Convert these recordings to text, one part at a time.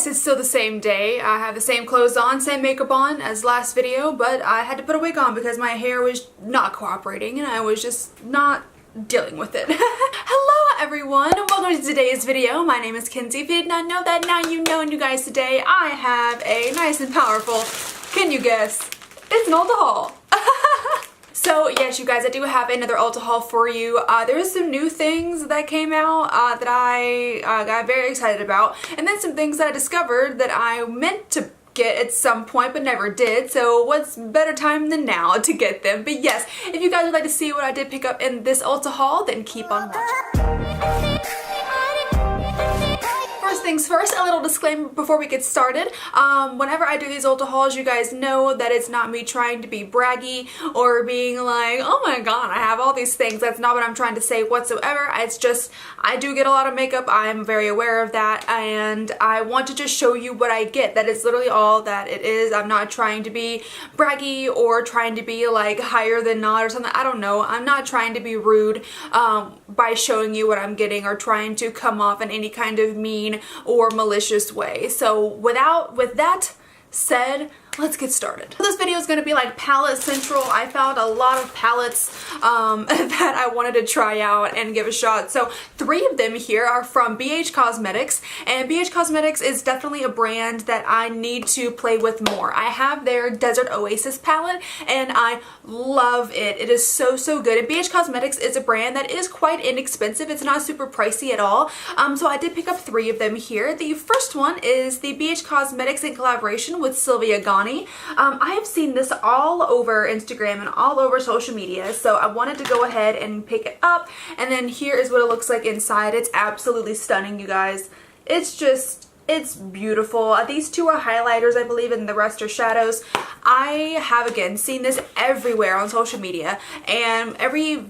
Yes, it's still the same day. I have the same clothes on, same makeup on as last video, but I had to put a wig on because my hair was not cooperating and I was just not dealing with it. Hello everyone, welcome to today's video. My name is Kenzie. If you did not know that, now you know. And you guys, today I have a nice and powerful, can you guess? It's an Ulta haul. So yes, you guys, I do have another Ulta haul for you. There's some new things that came out that I got very excited about, and then some things that I discovered that I meant to get at some point but never did. So what's better time than now to get them? But yes, if you guys would like to see what I did pick up in this Ulta haul, then keep on watching. First things first, a little disclaimer before we get started. Whenever I do these Ulta hauls, you guys know that it's not me trying to be braggy or being like, oh my god, I have all these things. That's not what I'm trying to say whatsoever. It's just, I do get a lot of makeup. I'm very aware of that, and I want to just show you what I get. That is literally all that it is. I'm not trying to be braggy or trying to be like higher than not or something. I don't know. I'm not trying to be rude by showing you what I'm getting or trying to come off in any kind of mean or malicious way. So with that said, let's get started. This video is going to be like palette central. I found a lot of palettes that I wanted to try out and give a shot. So 3 of them here are from BH Cosmetics, and BH Cosmetics is definitely a brand that I need to play with more. I have their Desert Oasis palette and I love it. It is so good. And BH Cosmetics is a brand that is quite inexpensive. It's not super pricey at all. So I did pick up 3 of them here. The first one is the BH Cosmetics in collaboration with Sylvia Gani. I have seen this all over Instagram and all over social media, so I wanted to go ahead and pick it up. And then here is what it looks like inside. It's absolutely stunning, you guys. It's beautiful. These 2 are highlighters, I believe, and the rest are shadows. I have, again, seen this everywhere on social media, and every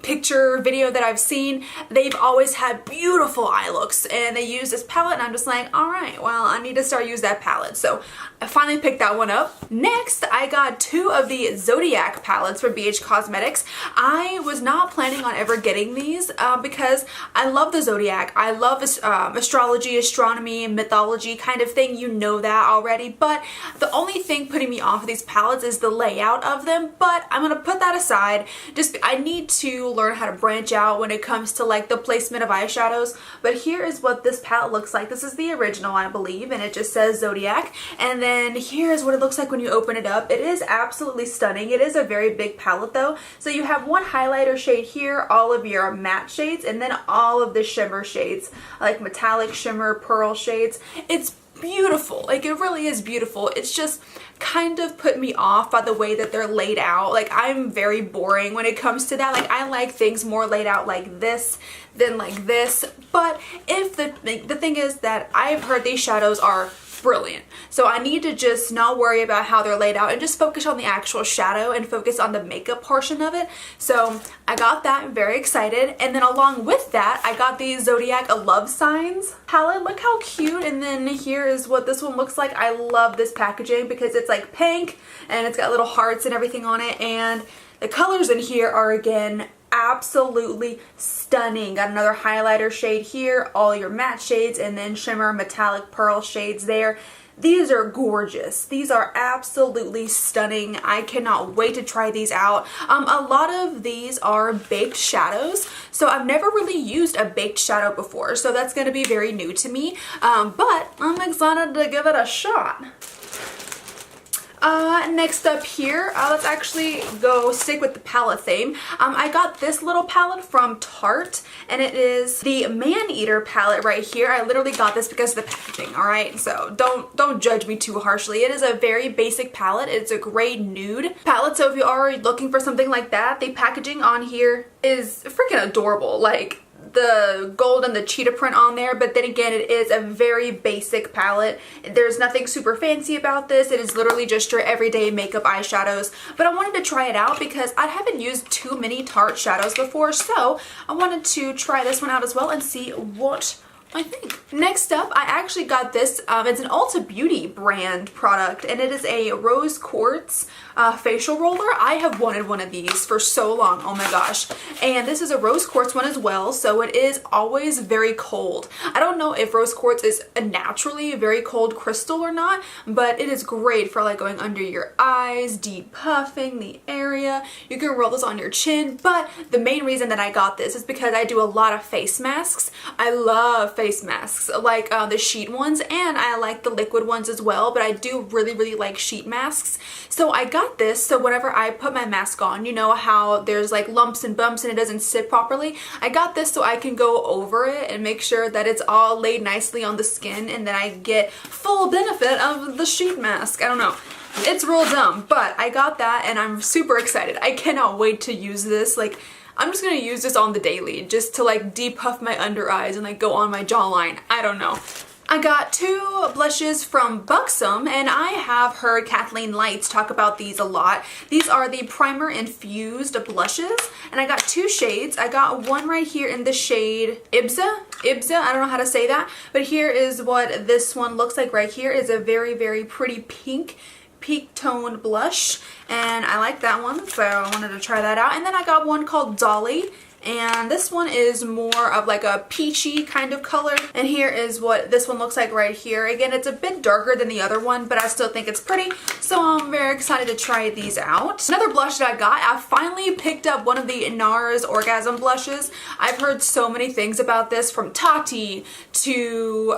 picture video that I've seen, they've always had beautiful eye looks, and they use this palette, and I'm just like, alright, well, I need to start using that palette. So I finally picked that one up. Next, I got 2 of the Zodiac palettes from BH Cosmetics. I was not planning on ever getting these because I love the Zodiac. I love astrology, astronomy, mythology kind of thing. You know that already. But the only thing putting me off of these palettes is the layout of them. But I'm going to put that aside. I need to learn how to branch out when it comes to like the placement of eyeshadows. But here is what this palette looks like. This is the original, I believe, and it just says Zodiac. And then here's what it looks like when you open it up. It is absolutely stunning. It is a very big palette though. So you have one highlighter shade here, all of your matte shades, and then all of the shimmer shades, like metallic, shimmer, pearl shades. It's beautiful. Like, it really is beautiful. It's just kind of put me off by the way that they're laid out. Like, I'm very boring when it comes to that. Like, I like things more laid out like this than like this. But if the thing is that I've heard these shadows are brilliant, so I need to just not worry about how they're laid out and just focus on the actual shadow and focus on the makeup portion of it. So I got that. I'm very excited. And then along with that, I got the Zodiac Love Signs palette. Look how cute. And then here is what this one looks like. I love this packaging because it's like pink and it's got little hearts and everything on it, and the colors in here are, again, absolutely stunning. Got another highlighter shade here, all your matte shades, and then shimmer, metallic, pearl shades there. These are gorgeous. These are absolutely stunning. I cannot wait to try these out. A lot of these are baked shadows, so I've never really used a baked shadow before, so that's going to be very new to me, but I'm excited to give it a shot. Next up here, let's actually go stick with the palette theme. I got this little palette from Tarte, and it is the Man Eater palette right here. I literally got this because of the packaging, alright? So don't judge me too harshly. It is a very basic palette. It's a gray nude palette, so if you are looking for something like that, the packaging on here is freaking adorable. Like, the gold and the cheetah print on there, but then again, it is a very basic palette. There's nothing super fancy about this. It is literally just your everyday makeup eyeshadows, but I wanted to try it out because I haven't used too many Tarte shadows before, so I wanted to try this one out as well and see what I think. Next up, I actually got this. It's an Ulta Beauty brand product, and it is a rose quartz facial roller. I have wanted one of these for so long. Oh my gosh. And this is a rose quartz one as well, so it is always very cold. I don't know if rose quartz is a naturally very cold crystal or not, but it is great for like going under your eyes, depuffing the area. You can roll this on your chin, but the main reason that I got this is because I do a lot of face masks. I love face masks, like the sheet ones, and I like the liquid ones as well, but I do really like sheet masks. So I got this, so whenever I put my mask on, you know how there's like lumps and bumps and it doesn't sit properly? I got this so I can go over it and make sure that it's all laid nicely on the skin, and then I get full benefit of the sheet mask. I don't know. It's real dumb, but I got that and I'm super excited. I cannot wait to use this. Like, I'm just gonna use this on the daily just to like depuff my under eyes and like go on my jawline. I don't know. I got two blushes from Buxom, and I have heard Kathleen Lights talk about these a lot. These are the primer infused blushes, and I got two shades. I got one right here in the shade Ibza, I don't know how to say that, but here is what this one looks like right here. Is a very pretty pink toned blush, and I like that one, so I wanted to try that out. And then I got one called Dolly, and this one is more of like a peachy kind of color, and here is what this one looks like right here. Again, it's a bit darker than the other one, but I still think it's pretty, so I'm very excited to try these out. Another blush that I finally picked up one of the NARS Orgasm blushes. I've heard so many things about this, from Tarte to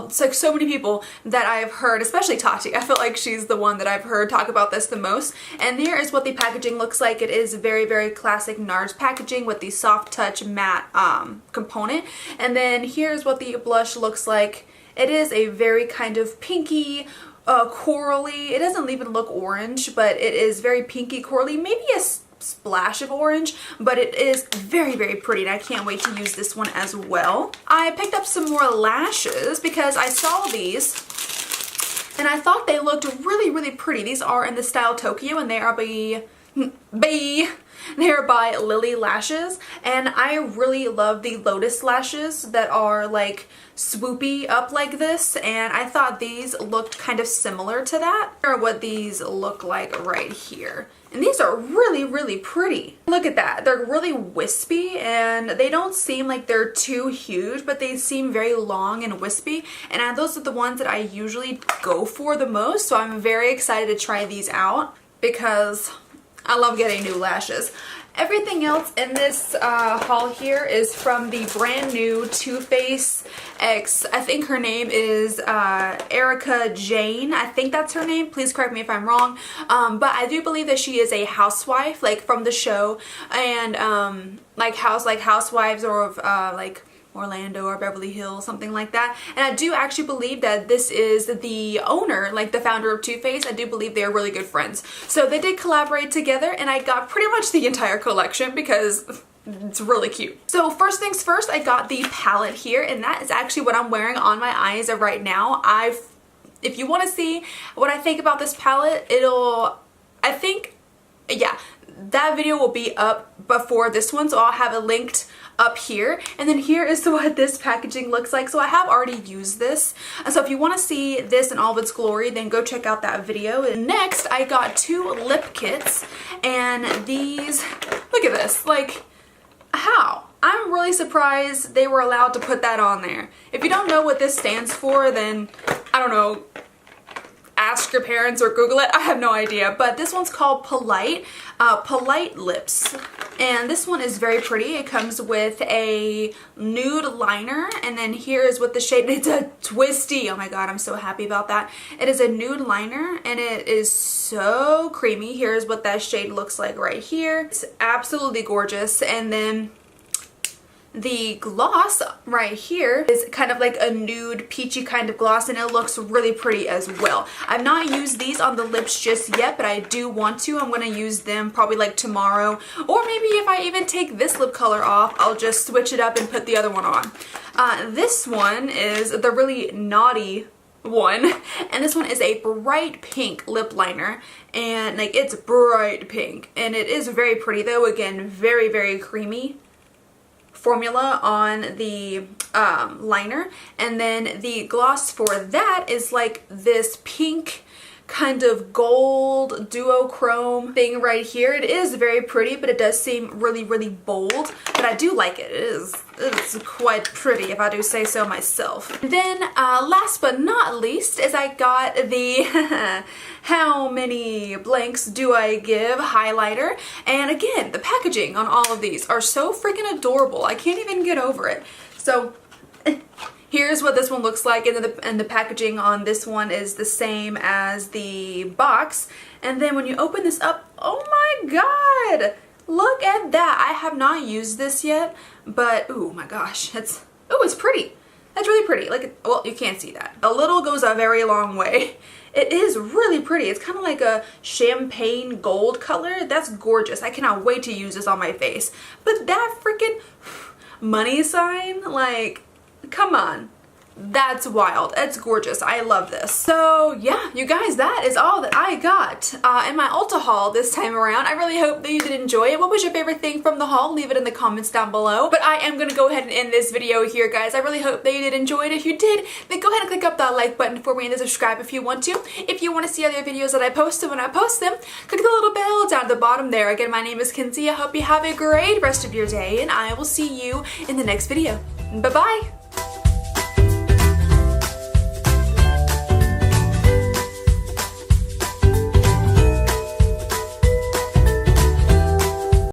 it's like so many people that I've heard, especially Tarte. I feel like she's the one that I've heard talk about this the most. And here is what the packaging looks like. It is very classic NARS packaging with the soft touch matte component. And then here's what the blush looks like. It is a very kind of pinky, corally. It doesn't even look orange, but it is very pinky, corally, maybe a splash of orange, but it is very pretty, and I can't wait to use this one as well. I picked up some more lashes because I saw these and I thought they looked really pretty. These are in the style Tokyo, and they are they're by Lily Lashes, and I really love the lotus lashes that are like swoopy up like this, and I thought these looked kind of similar to that. Here are what these look like right here. And these are really pretty. Look at that. They're really wispy, and they don't seem like they're too huge, but they seem very long and wispy. And those are the ones that I usually go for the most, so I'm very excited to try these out because I love getting new lashes. Everything else in this haul here is from the brand new Toofaced X. I think her name is Erica Jane. I think that's her name. Please correct me if I'm wrong. But I do believe that she is a housewife, like from the show, and like housewives or of like Orlando or Beverly Hills, something like that. And I do actually believe that this is the owner, like the founder of Too Faced. I do believe they are really good friends. So they did collaborate together, and I got pretty much the entire collection because it's really cute. So first things first, I got the palette here, and that is actually what I'm wearing on my eyes right now. If you want to see what I think about this palette, yeah, that video will be up before this one, so I'll have it linked up here. And then here is what this packaging looks like. So I have already used this, so if you want to see this in all of its glory, then go check out that video. And next I got two lip kits, and these, look at this, like, how? I'm really surprised they were allowed to put that on there. If you don't know what this stands for, then I don't know, ask your parents or Google it. I have no idea, but this one's called Polite Lips, and this one is very pretty. It comes with a nude liner, and then here is what the shade, it's a twisty, oh my god, I'm so happy about that. It is a nude liner, and it is so creamy. Here's what that shade looks like right here. It's absolutely gorgeous. And then the gloss right here is kind of like a nude peachy kind of gloss, and it looks really pretty as well. I've not used these on the lips just yet, but I do want to. I'm going to use them probably like tomorrow, or maybe if I even take this lip color off, I'll just switch it up and put the other one on. This one is the really naughty one, and this one is a bright pink lip liner, and like it's bright pink, and it is very pretty though. Again, very creamy. formula on the liner, and then the gloss for that is like this pink kind of gold duochrome thing right here. It is very pretty, but it does seem really, really bold, but I do like it. It's quite pretty, if I do say so myself. Then last but not least is I got the how many blanks do I give highlighter, and again, the packaging on all of these are so freaking adorable. I can't even get over it. So here's what this one looks like, and the packaging on this one is the same as the box. And then when you open this up, oh my god! Look at that! I have not used this yet, but oh my gosh, it's pretty. That's really pretty. Like, well, you can't see that. A little goes a very long way. It is really pretty. It's kind of like a champagne gold color. That's gorgeous. I cannot wait to use this on my face. But that freaking money sign, like, come on. That's wild. It's gorgeous. I love this. So yeah, you guys, that is all that I got in my Ulta haul this time around. I really hope that you did enjoy it. What was your favorite thing from the haul? Leave it in the comments down below. But I am going to go ahead and end this video here, guys. I really hope that you did enjoy it. If you did, then go ahead and click up that like button for me and subscribe if you want to. If you want to see other videos that I post, and when I post them, click the little bell down at the bottom there. Again, my name is Kenzie. I hope you have a great rest of your day, and I will see you in the next video. Bye-bye!